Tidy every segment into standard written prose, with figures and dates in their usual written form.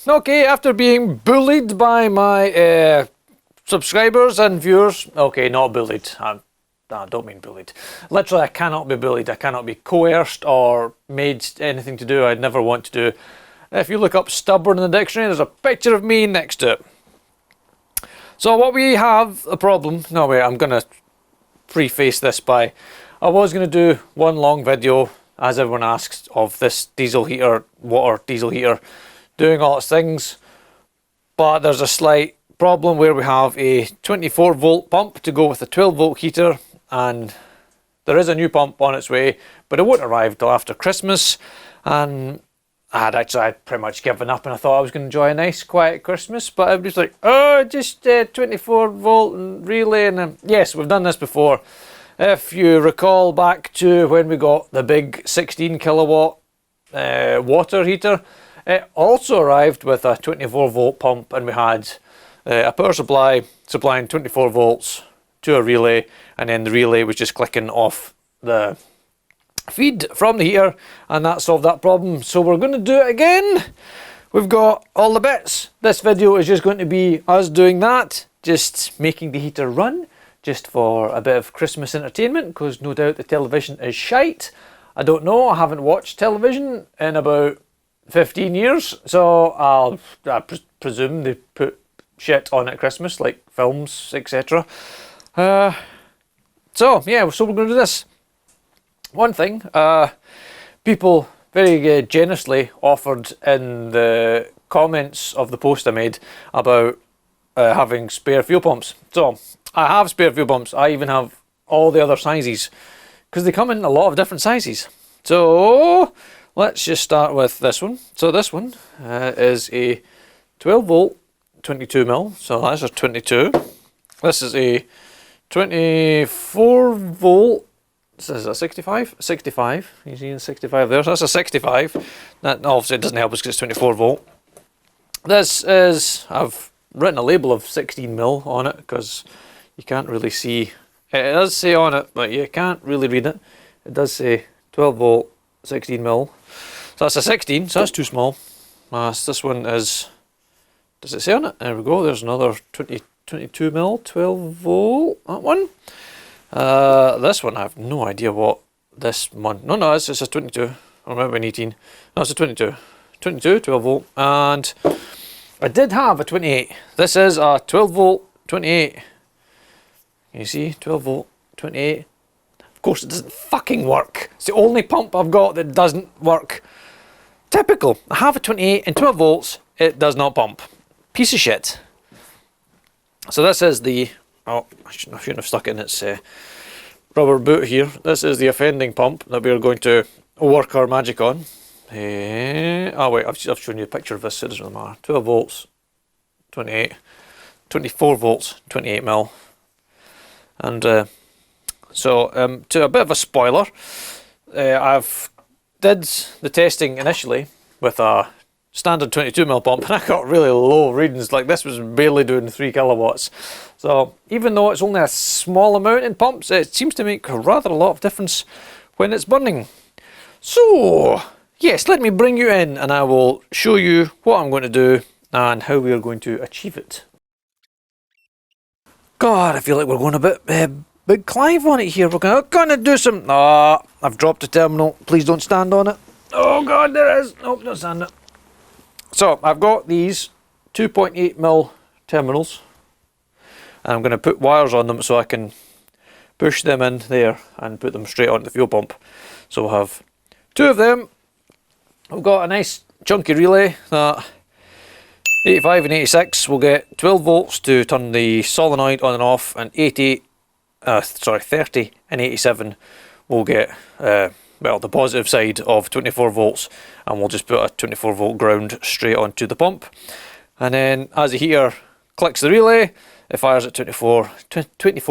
Okay, after being bullied by my subscribers and viewers, okay, not bullied, I don't mean bullied. Literally, I cannot be bullied. I cannot be coerced or made anything to do I'd never want to do. If you look up stubborn in the dictionary, there's a picture of me next to it. So what we have a problem. No, wait, I'm going to preface this by, I was going to do one long video, as everyone asks, of this diesel heater, water diesel heater, doing all its things. But there's a slight problem where we have a 24 volt pump to go with a 12 volt heater, and there is a new pump on its way, but it won't arrive till after Christmas. And I'd pretty much given up, and I thought I was going to enjoy a nice quiet Christmas, but everybody's like, oh, just 24 volt and relay. And yes, we've done this before. If you recall back to when we got the big 16 kilowatt water heater, it also arrived with a 24 volt pump, and we had a power supply supplying 24 volts to a relay, and then the relay was just clicking off the feed from the heater, and that solved that problem. So we're going to do it again. We've got all the bits. This video is just going to be us doing that, just making the heater run, just for a bit of Christmas entertainment, because no doubt the television is shite. I don't know, I haven't watched television in about 15 years, so I presume they put shit on at Christmas, like films, etc. So yeah, so we're going to do this. One thing, people very generously offered in the comments of the post I made about having spare fuel pumps. So I have spare fuel pumps. I even have all the other sizes, because they come in a lot of different sizes. So let's just start with this one. So this one is a 12 volt 22 mil, so that's a 22. This is a 24 volt. This is a 65? 65. You see in 65 there. So that's a 65. That obviously it doesn't help us because it's 24 volt. This is, I've written a label of 16 mil on it because you can't really see. It does say on it, but you can't really read it. It does say 12 volt, 16 mil. So that's a 16, so that's too small. This one is, does it say on it? There we go. There's another 22 mil, 12 volt. That one. This one, I have no idea what this one. No, it's just a 22. I remember an 18. No, it's a 22. 22, 12 volt. And I did have a 28. This is a 12 volt, 28. Can you see? 12 volt, 28. Of course, it doesn't fucking work. It's the only pump I've got that doesn't work. Typical. I have a 28 and 12 volts. It does not pump. Piece of shit. So this is the, oh, I shouldn't have stuck it in its rubber boot here. This is the offending pump that we are going to work our magic on. Oh wait, I've shown you a picture of this, so it doesn't really matter. 12 volts, 28, 24 volts, 28 mil. And so to a bit of a spoiler, I've did the testing initially with a standard 22 mil pump, and I got really low readings. Like this was barely doing 3 kilowatts. So even though it's only a small amount in pumps, it seems to make rather a lot of difference when it's burning. So yes, let me bring you in and I will show you what I'm going to do and how we are going to achieve it. God, I feel like we're going a bit Big Clive on it here. We're going to do some. Ah, I've dropped the terminal. Please don't stand on it. Oh God, there is. Nope, don't stand it. So I've got these 2.8 mil terminals, and I'm going to put wires on them so I can push them in there and put them straight onto the fuel pump. So we'll have 2 of them. We've got a nice chunky relay that 85 and 86 will get 12 volts to turn the solenoid on and off, and 30 and 87 will get well, the positive side of 24 volts, and we'll just put a 24 volt ground straight onto the pump. And then as the heater clicks the relay, it fires at 24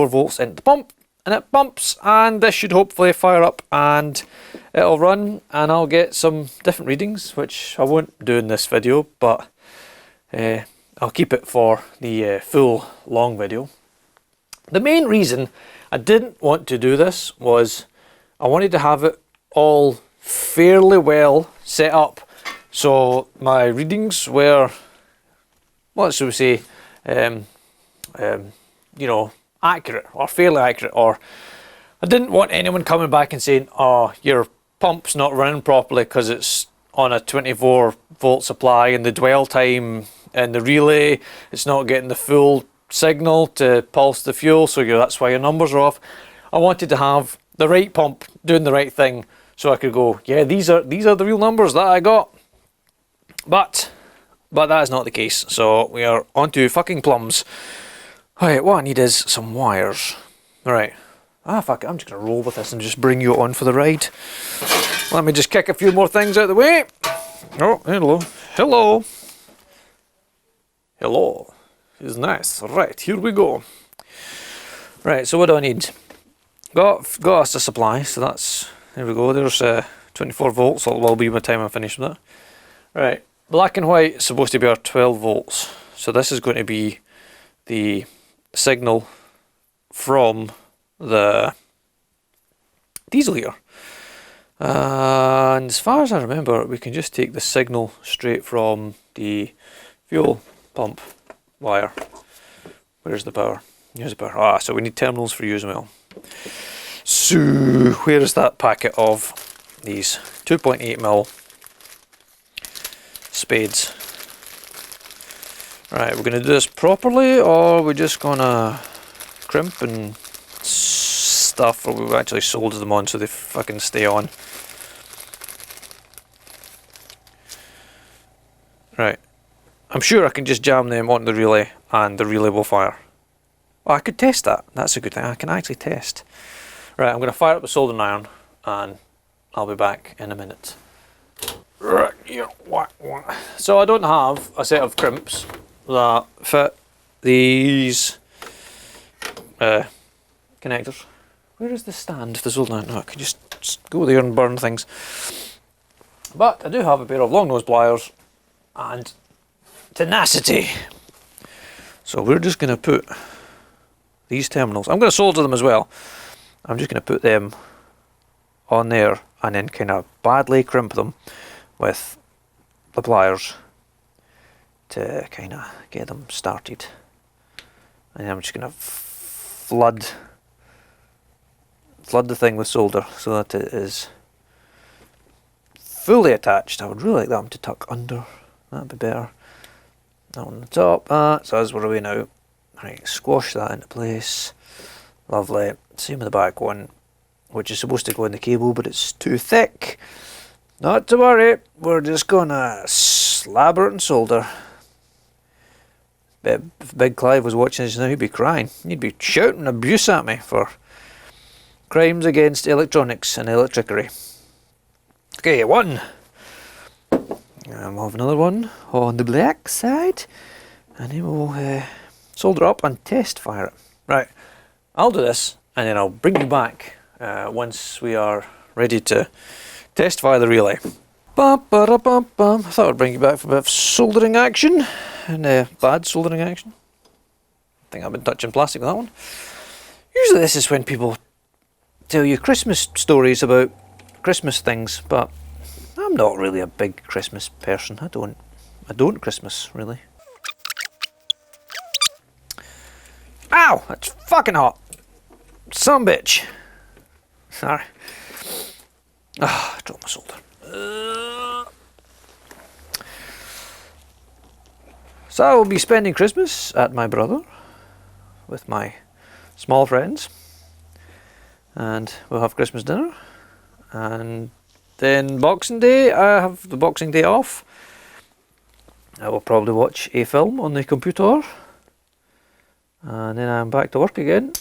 volts into the pump, and it pumps, and this should hopefully fire up and it'll run, and I'll get some different readings, which I won't do in this video, but I'll keep it for the full long video. The main reason I didn't want to do this was I wanted to have it all fairly well set up, so my readings were what should we say, you know, accurate or fairly accurate. Or I didn't want anyone coming back and saying, oh, your pump's not running properly because it's on a 24-volt supply and the dwell time and the relay, it's not getting the full signal to pulse the fuel, so that's why your numbers are off. I wanted to have the right pump doing the right thing, so I could go, yeah, these are the real numbers that I got. But that is not the case, so we are on to fucking plums. Alright, what I need is some wires. Alright. Fuck it, I'm just going to roll with this and just bring you on for the ride. Let me just kick a few more things out of the way. Oh, hello. Hello. Hello. It's nice. Right, here we go. Right, so what do I need? Got us a supply, so that's, there we go, there's 24 volts, so it will be by the time I finish with that. Right, black and white is supposed to be our 12 volts, so this is going to be the signal from the diesel heater. And as far as I remember, we can just take the signal straight from the fuel pump wire. Where's the power? Here's the power. So we need terminals for you as well. So where is that packet of these 2.8mm spades? Right, we're going to do this properly, or we're just going to crimp and stuff, or we've actually soldered them on so they fucking stay on. Right, I'm sure I can just jam them onto the relay and the relay will fire. Oh, I could test that. That's a good thing. I can actually test. Right, I'm going to fire up the soldering iron and I'll be back in a minute. Right, yeah, so I don't have a set of crimps that fit these connectors. Where is the stand? The soldering iron. No, I can just go there and burn things. But I do have a pair of long nose pliers and tenacity. So we're just going to put these terminals, I'm going to solder them as well. I'm just going to put them on there and then kind of badly crimp them with the pliers to kind of get them started. And I'm just going to flood the thing with solder so that it is fully attached. I would really like them to tuck under. That'd be better. That one on the top. So as we're away now. Right, squash that into place. Lovely. Same with the back one, which is supposed to go in the cable, but it's too thick. Not to worry, we're just gonna slabber it and solder. If Big Clive was watching this now, he'd be crying. He'd be shouting abuse at me for crimes against electronics and electricity. Okay, one. And we'll have another one on the black side, and then we'll solder up and test fire it. Right, I'll do this and then I'll bring you back once we are ready to test fire the relay. I thought I'd bring you back for a bit of soldering action and bad soldering action. I think I've been touching plastic with that one. Usually this is when people tell you Christmas stories about Christmas things, but I'm not really a big Christmas person. I don't Christmas really. Ow! That's fucking hot. Some bitch. Sorry. I dropped my solder. So I will be spending Christmas at my brother with my small friends, and we'll have Christmas dinner, and then Boxing Day, I have the Boxing Day off. I will probably watch a film on the computer. And then I'm back to work again.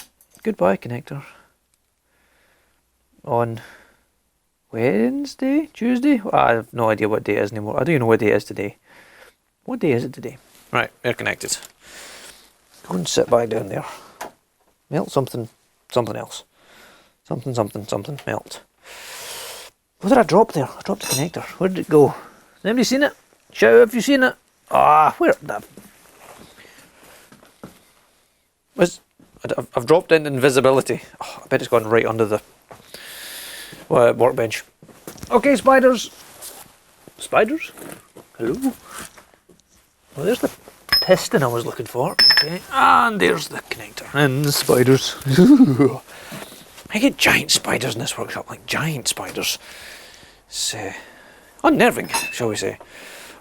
Goodbye, connector. On Wednesday? Tuesday? I have no idea what day it is anymore. I don't even know what day it is today. What day is it today? Right, they're connected. Go and sit back down there. Melt something else. Something, melt. What did I drop there? I dropped the connector. Where did it go? Has anybody seen it? Shout out if you've seen it. Where? I've dropped in invisibility. Oh, I bet it's gone right under the workbench. Okay, spiders. Spiders? Hello? Well, there's the piston I was looking for. Okay, and there's the connector. And the spiders. I get giant spiders in this workshop, like giant spiders. It's unnerving, shall we say.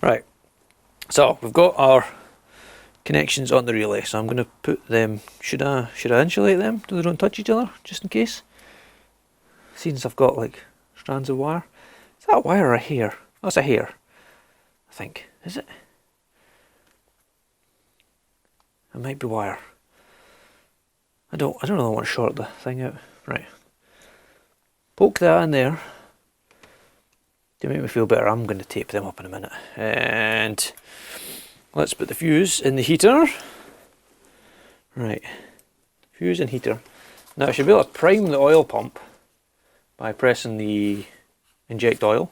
Right, so we've got our connections on the relay, so I'm going to put them, should I insulate them so they don't touch each other, just in case? Since I've got like strands of wire. Is that a wire or a hair? Oh, it's a hair, I think. Is it? It might be wire. I don't really want to short the thing out. Right. Poke that in there. To make me feel better, I'm going to tape them up in a minute. And let's put the fuse in the heater. Right. Fuse and heater. Now I should be able to prime the oil pump by pressing the inject oil.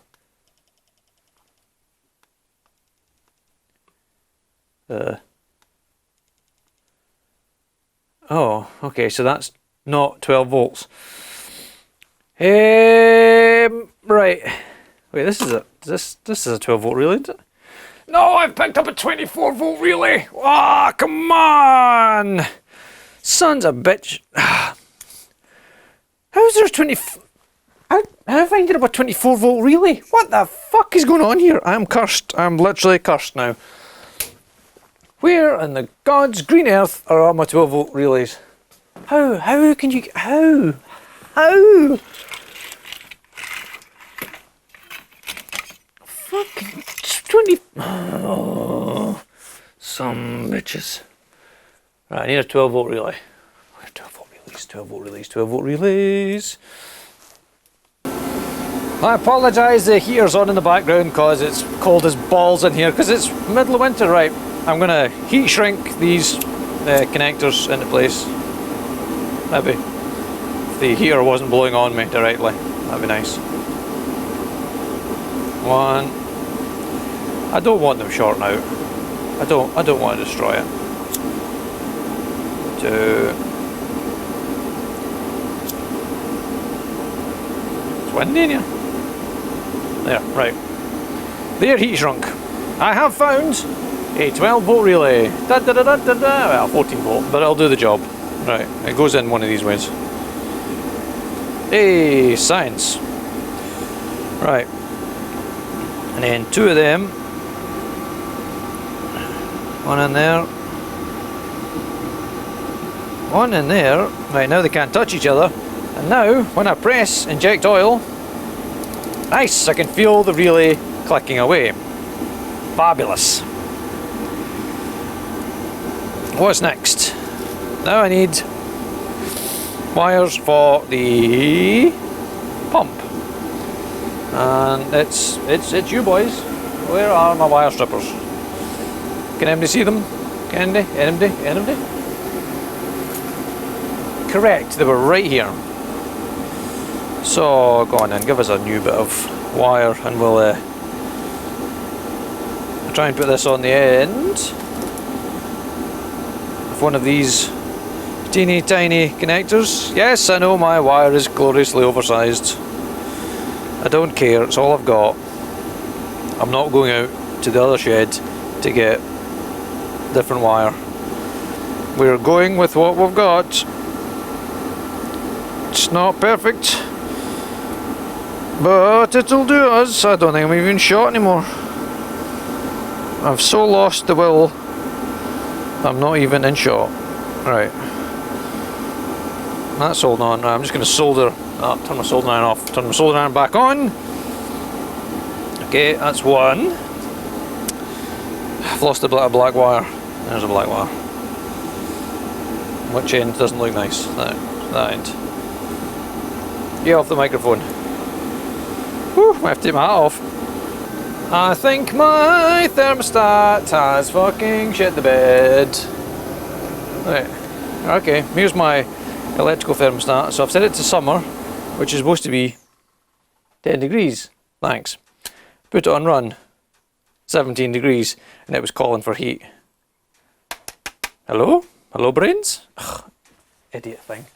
Oh, okay, so that's not 12 volts. Right. Wait, this is a 12 volt relay, isn't it? No, I've picked up a 24 volt relay. Ah, oh, come on, sons of bitch. How's there 20? How have I ended up a 24 volt relay? What the fuck is going on here? I'm cursed. I'm literally cursed now. Where in the God's green earth are all my 12 volt relays? How can you, how? Fucking 20, oh, some bitches. Right, I need a 12 volt relay. 12 volt relays, 12 volt relays, 12 volt relays. I apologise, the heater's on in the background because it's cold as balls in here because it's middle of winter. Right, I'm going to heat shrink these connectors into place. Maybe if the heater wasn't blowing on me directly, that'd be nice. One. I don't want them shorting out. I don't want to destroy it. Two. It's windy in here. There, right. There, heat shrunk. I have found a 12 volt relay. Well, 14 volt, but it'll do the job. Right, it goes in one of these ways. Hey, science. Right. And then two of them. One in there. One in there. Right, now they can't touch each other. And now, when I press inject oil, nice, I can feel the relay clicking away. Fabulous. What's next? Now I need wires for the pump. And it's you boys. Where are my wire strippers? Can anybody see them? Can they? Anybody? Correct, they were right here. So go on then, give us a new bit of wire and we'll try and put this on the end of one of these teeny tiny connectors. Yes, I know my wire is gloriously oversized. I don't care, it's all I've got. I'm not going out to the other shed to get different wire. We're going with what we've got. It's not perfect, but it'll do us. I don't think I'm even shot anymore. I've so lost the will, I'm not even in shot. Right. That's holding on. I'm just going to solder. Turn my soldering iron off. Turn my soldering iron back on. Okay, that's one. I've lost a bit of black wire. There's a black wire. Which end doesn't look nice? That end. Get off the microphone. Whew, I have to take my hat off. I think my thermostat has fucking shit the bed. Right. Okay, here's my electrical thermostat. So I've set it to summer, which is supposed to be 10 degrees. Thanks. Put it on run. 17 degrees, and it was calling for heat. Hello? Hello, brains? Ugh, idiot thing.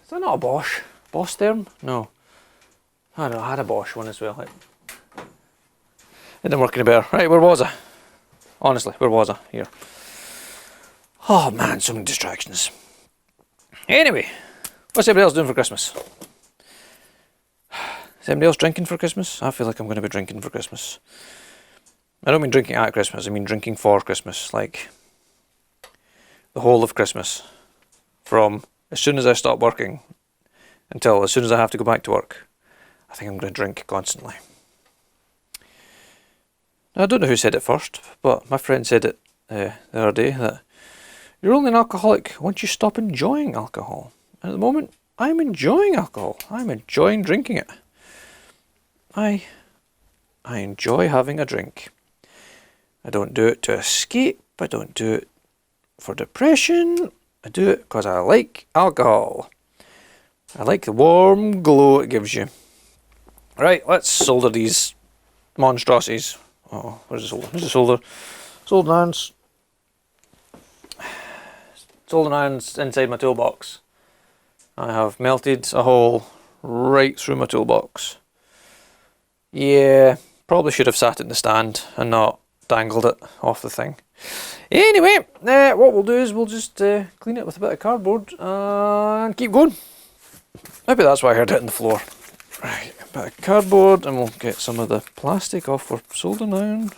Is that not a Bosch? Bosch therm? No. I had a Bosch one as well. It didn't work any better. Right, where was I? Honestly, where was I? Here. Oh man, so many distractions. Anyway, what's everybody else doing for Christmas? Is anybody else drinking for Christmas? I feel like I'm going to be drinking for Christmas. I don't mean drinking at Christmas, I mean drinking for Christmas. Like, the whole of Christmas. From as soon as I stop working until as soon as I have to go back to work. I think I'm going to drink constantly. Now, I don't know who said it first, but my friend said it the other day, that you're only an alcoholic once you stop enjoying alcohol. And at the moment, I'm enjoying alcohol. I'm enjoying drinking it. I enjoy having a drink. I don't do it to escape. I don't do it for depression. I do it because I like alcohol. I like the warm glow it gives you. Right, let's solder these monstrosities. Oh, where's the solder? Where's the solder? Soldering irons. Soldering irons inside my toolbox. I have melted a hole right through my toolbox. Yeah, probably should have sat it in the stand and not dangled it off the thing. Anyway, what we'll do is we'll just clean it with a bit of cardboard and keep going. Maybe that's why I heard it on the floor. Right, a bit of cardboard, and we'll get some of the plastic off for soldering iron.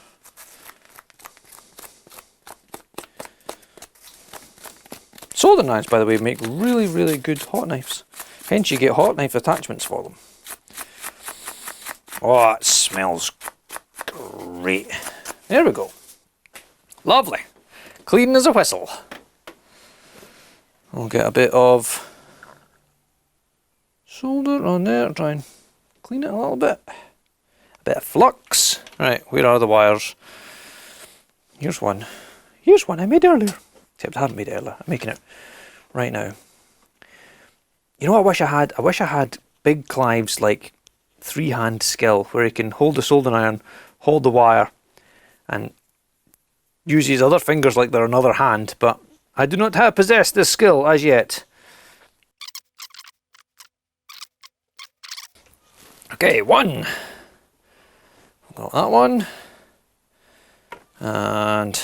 Soldering irons, by the way, make really, really good hot knives. Hence you get hot knife attachments for them. Oh, it smells great. There we go. Lovely. Clean as a whistle. We'll get a bit of solder on there, try and clean it a little bit. A bit of flux. Right, where are the wires? Here's one. Here's one I made earlier. Except I haven't made it earlier. I'm making it right now. You know what I wish I had? I wish I had Big Clive's like three-hand skill where he can hold the soldering iron, hold the wire, and use his other fingers like they're another hand, but I do not have possessed this skill as yet. Okay, one. Got that one. And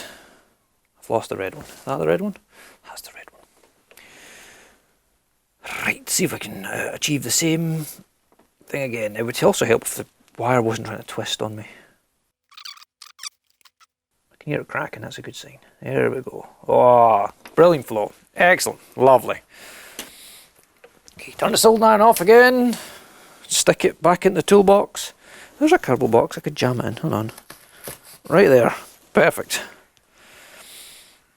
I've lost the red one. Is that the red one? That's the red one. Right, see if I can achieve the same thing again. It would also help if the wire wasn't trying to twist on me. I can hear it cracking, that's a good sign. There we go. Oh, brilliant flow. Excellent. Lovely. Okay, turn the soldering iron off again. Stick it back in the toolbox. There's a cardboard box, I could jam it in. Hold on. Right there. Perfect.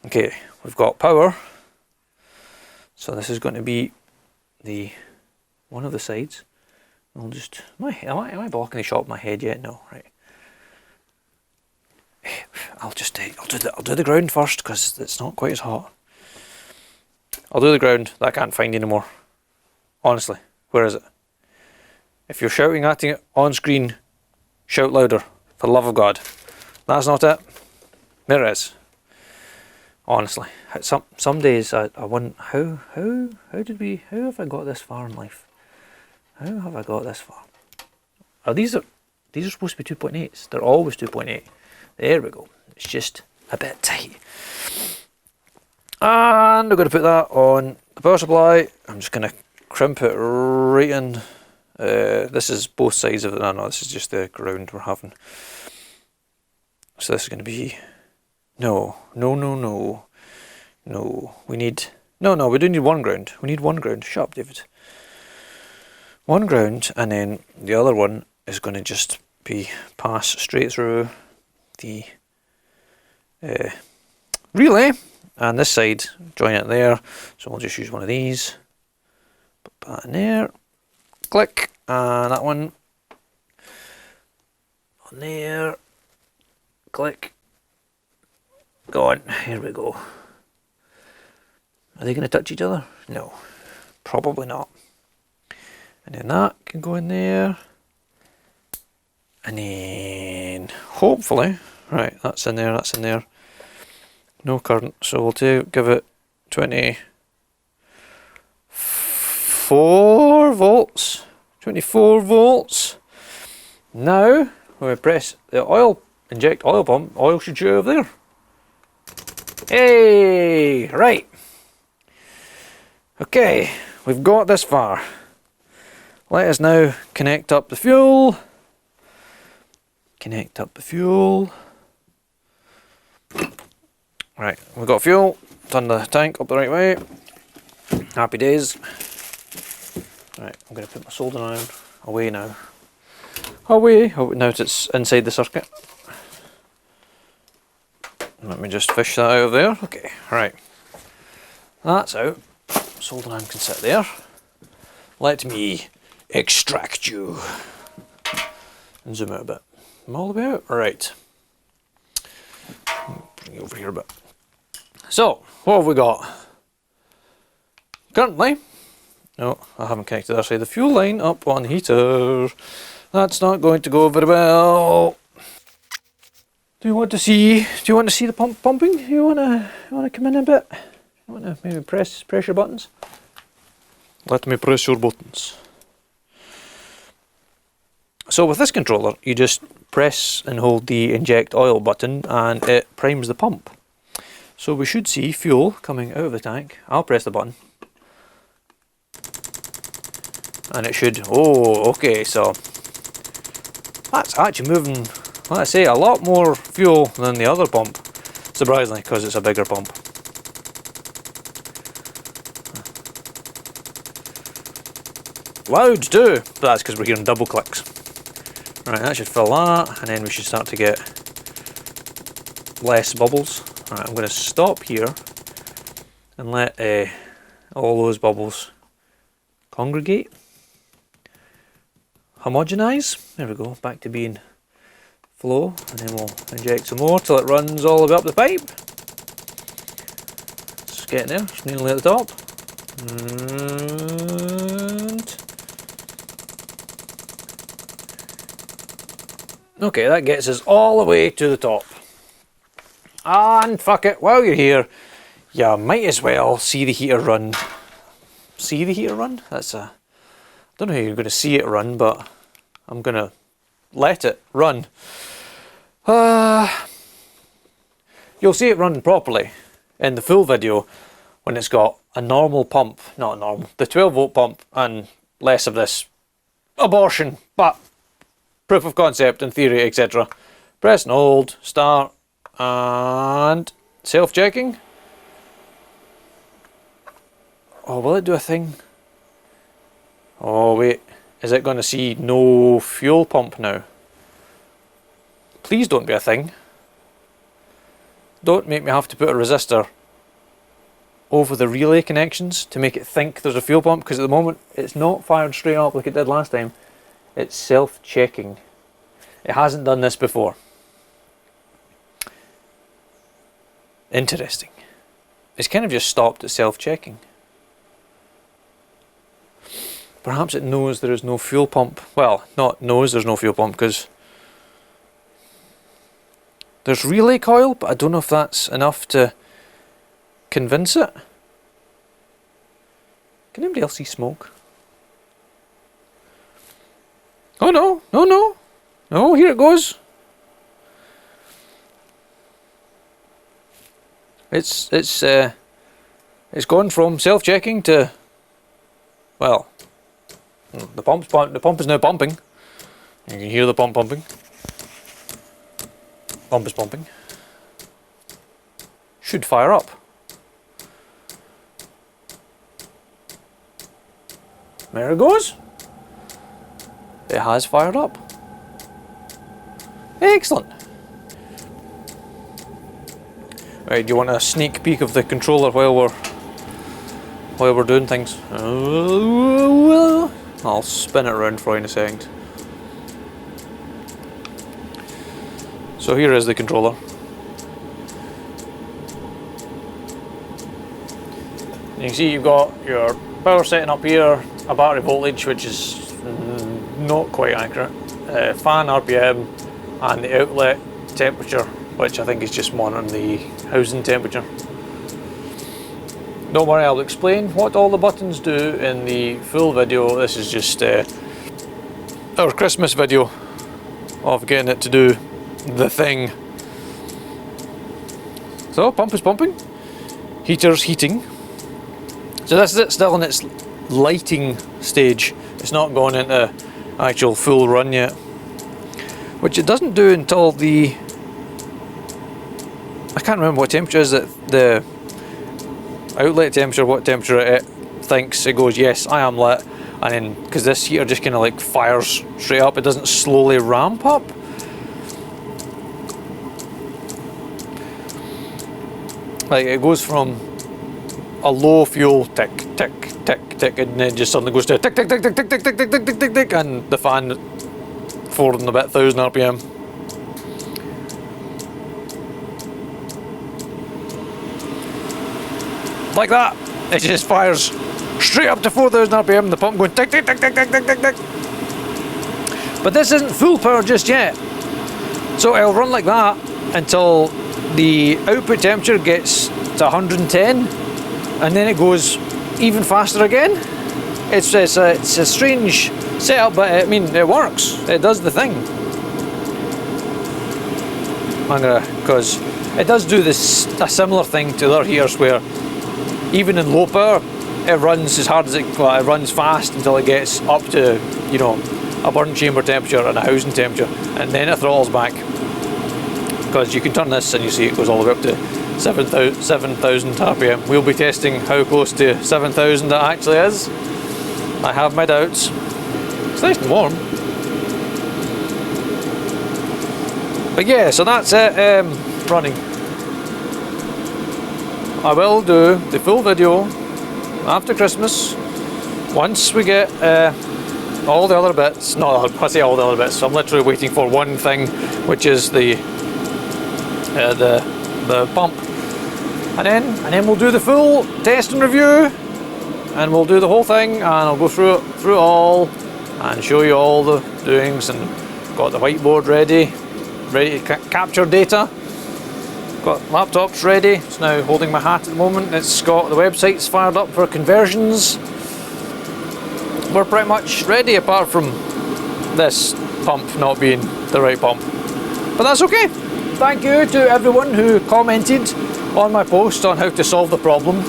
Okay, we've got power. So this is going to be the one of the sides. I'll just am I blocking the shot with my head yet? No, right. I'll do the ground first because it's not quite as hot. I'll do the ground that I can't find anymore. Honestly, where is it? If you're shouting at it on screen, shout louder, for the love of God. That's not it. There it is. Honestly, some days I wonder how have I got this far in life? How have I got this far? These are supposed to be 2.8s. They're always 2.8. There we go. It's just a bit tight. And we're going to put that on the power supply. I'm just going to crimp it right in. This is both sides of it. No, this is just the ground we're having. So this is going to be... No. We need... No, we do need one ground. We need one ground. Shut up, David. One ground, and then the other one is going to just be pass straight through the relay, and this side join it there. So we'll just use one of these. Put that in there. Click, and that one on there. Click. Go on. Here we go. Are they going to touch each other? No, probably not. And then that can go in there. And then hopefully, right, that's in there, that's in there. No current, so we'll give it 24 volts. 24 volts. Now, when we press the oil, inject oil pump, oil should shoot over there. Hey, right. Okay, we've got this far. Let us now connect up the fuel. Connect up the fuel. Right, we've got fuel. Turn the tank up the right way. Happy days. Right, I'm going to put my soldering iron away now. Away! Oh, now it's inside the circuit. Let me just fish that out of there. Okay, right. That's out. Soldering iron can sit there. Let me extract you. And zoom out a bit. I'm all the way out? Right. Bring you over here a bit. So, what have we got? Currently, no, I haven't connected actually the fuel line up on the heater. That's not going to go very well. Do you want to see the pump pumping? You wanna come in a bit? You wanna maybe press your buttons? Let me press your buttons. So with this controller, you just press and hold the inject oil button and it primes the pump. So we should see fuel coming out of the tank. I'll press the button. And it should, oh, okay, so that's actually moving, let's say, a lot more fuel than the other pump. Surprisingly, because it's a bigger pump. Loud too, but that's because we're hearing double clicks. Right, that should fill that, and then we should start to get less bubbles. Alright, I'm going to stop here and let all those bubbles congregate. Homogenize. There we go, back to being flow, and then we'll inject some more till it runs all the way up the pipe. It's getting there, it's nearly at the top. And okay, that gets us all the way to the top. And fuck it, while you're here, you might as well see the heater run. See the heater run? That's a... I don't know how you're going to see it run, but I'm going to let it run. You'll see it run properly in the full video when it's got a normal pump, not a normal, the 12 volt pump and less of this abortion, but proof of concept and theory, etc. Press and hold, start, and self-checking. Oh, will it do a thing? Oh wait, is it going to see no fuel pump now? Please don't be a thing. Don't make me have to put a resistor over the relay connections to make it think there's a fuel pump, because at the moment it's not fired straight up like it did last time. It's self-checking. It hasn't done this before. Interesting. It's kind of just stopped at self-checking. Perhaps it knows there is no fuel pump. Well, not knows there's no fuel pump, because there's relay coil, but I don't know if that's enough to convince it. Can anybody else see smoke? Oh no, no, no. No, here it goes. It's gone from self-checking to, well, the pump is now pumping. You can hear the pump pumping. Pump is pumping. Should fire up. There it goes. It has fired up. Excellent. Right, do you want a sneak peek of the controller while we're doing things? I'll spin it around for you in a second. So here is the controller. You can see you've got your power setting up here, a battery voltage which is not quite accurate, fan RPM, and the outlet temperature, which I think is just monitoring the housing temperature. Don't worry, I'll explain what all the buttons do in the full video. This is just our Christmas video of getting it to do the thing. So pump is pumping, heater's heating. So this is it, still in its lighting stage. It's not going into actual full run yet, which it doesn't do until the, I can't remember what temperature is it, the outlet temperature, what temperature it thinks. It goes, yes, I am lit, and then because this heater just kind of like fires straight up, it doesn't slowly ramp up. Like it goes from a low fuel tick tick tick tick, and then just suddenly goes to tick tick tick tick tick tick tick tick tick tick tick tick, and the fan 4 and a bit thousand RPM. Like that, it just fires straight up to 4,000 RPM. The pump going tick tick tick tick tick tick tick tick. But this isn't full power just yet, so it'll run like that until the output temperature gets to 110, and then it goes even faster again. It's a strange setup, but I mean it works. It does the thing. Because it does do this a similar thing to other heaters where even in low power it runs as hard as it runs fast until it gets up to, you know, a burn chamber temperature and a housing temperature, and then it throttles back. Because you can turn this and you see it goes all the way up to 7,000 RPM. We'll be testing how close to 7,000 it actually is. I have my doubts. It's nice and warm. But yeah, so that's it, running. I will do the full video after Christmas once we get all the other bits. No, I say all the other bits. I'm literally waiting for one thing, which is the pump, and then we'll do the full test and review, and we'll do the whole thing, and I'll go through it all and show you all the doings, and got the whiteboard ready to capture data. Got laptops ready. It's now holding my hat at the moment. It's got the websites fired up for conversions. We're pretty much ready, apart from this pump not being the right pump, but that's okay. Thank you to everyone who commented on my post on how to solve the problem.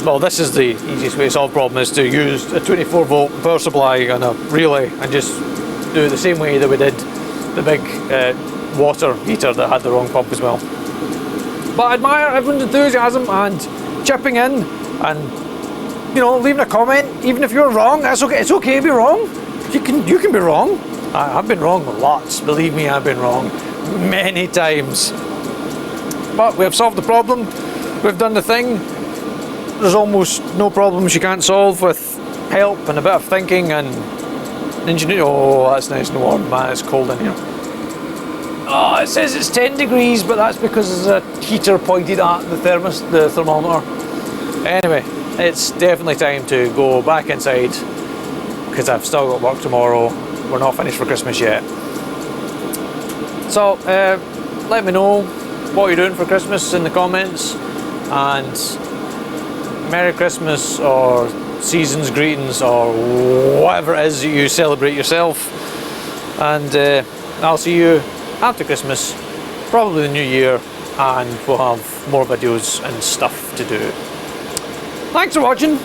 Well, this is the easiest way to solve the problem, is to use a 24 volt power supply and a relay and just do it the same way that we did the big water heater that had the wrong pump as well. But I admire everyone's enthusiasm and chipping in and, you know, leaving a comment. Even if you're wrong, that's okay. It's okay to be wrong. You can be wrong. I've been wrong lots, believe me, I've been wrong many times. But we have solved the problem, we've done the thing. There's almost no problems you can't solve with help and a bit of thinking and engineering. Oh, that's nice and warm, man, it's cold in here. Oh, it says it's 10 degrees, but that's because there's a heater pointed at the thermometer. Anyway, it's definitely time to go back inside, because I've still got work tomorrow. We're not finished for Christmas yet. So let me know what you're doing for Christmas in the comments, and Merry Christmas or season's greetings or whatever it is that you celebrate yourself, and I'll see you after Christmas, probably the new year, and we'll have more videos and stuff to do. Thanks for watching.